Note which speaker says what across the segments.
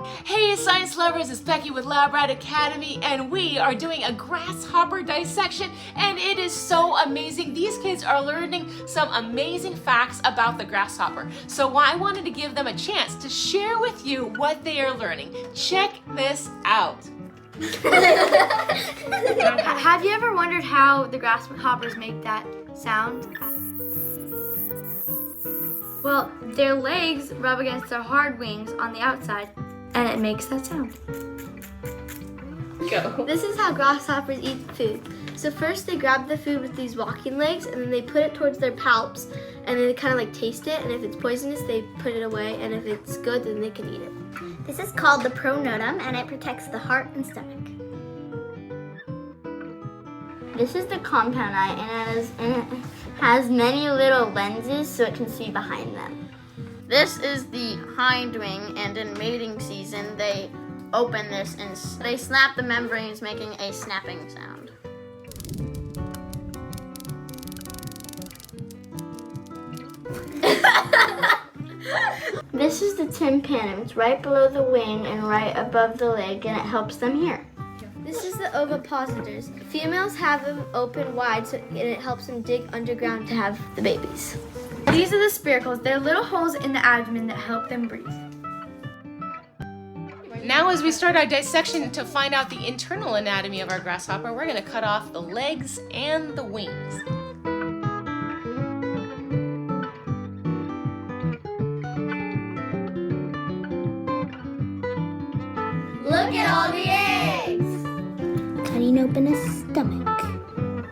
Speaker 1: Hey science lovers, it's Becky with Lab Rat Academy, and we are doing a grasshopper dissection, and it is so amazing. These kids are learning some amazing facts about the grasshopper. So I wanted to give them a chance to share with you what they are learning. Check this out.
Speaker 2: Have you ever wondered how the grasshoppers make that sound? Well, their legs rub against their hard wings on the outside, and it makes that sound.
Speaker 1: Go.
Speaker 2: This is how grasshoppers eat food. So first they grab the food with these walking legs, and then they put it towards their palps, and then they kind of like taste it, and if it's poisonous, they put it away, and if it's good, then they can eat it.
Speaker 3: This is called the pronotum, and it protects the heart and stomach. This is the compound eye, and it has many little lenses so it can see behind them.
Speaker 4: This is the hind wing, and in mating season, they open this and they snap the membranes, making a snapping sound.
Speaker 3: This is the tympanum. It's right below the wing and right above the leg, and it helps them hear.
Speaker 2: This is the ovipositors. Females have them open wide, and it helps them dig underground to have the babies. These are the spiracles. They're little holes in the abdomen that help them breathe.
Speaker 1: Now as we start our dissection to find out the internal anatomy of our grasshopper, we're going to cut off the legs and the wings.
Speaker 3: Look at all the eggs! Cutting open a stomach.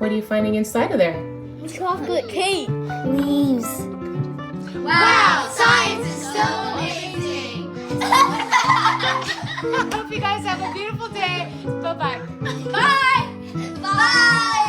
Speaker 1: What are you finding inside of there?
Speaker 2: Chocolate cake.
Speaker 3: Leaves.
Speaker 2: Wow, science is so amazing!
Speaker 1: Hope you guys have a beautiful day. Bye-bye.
Speaker 2: Bye! Bye!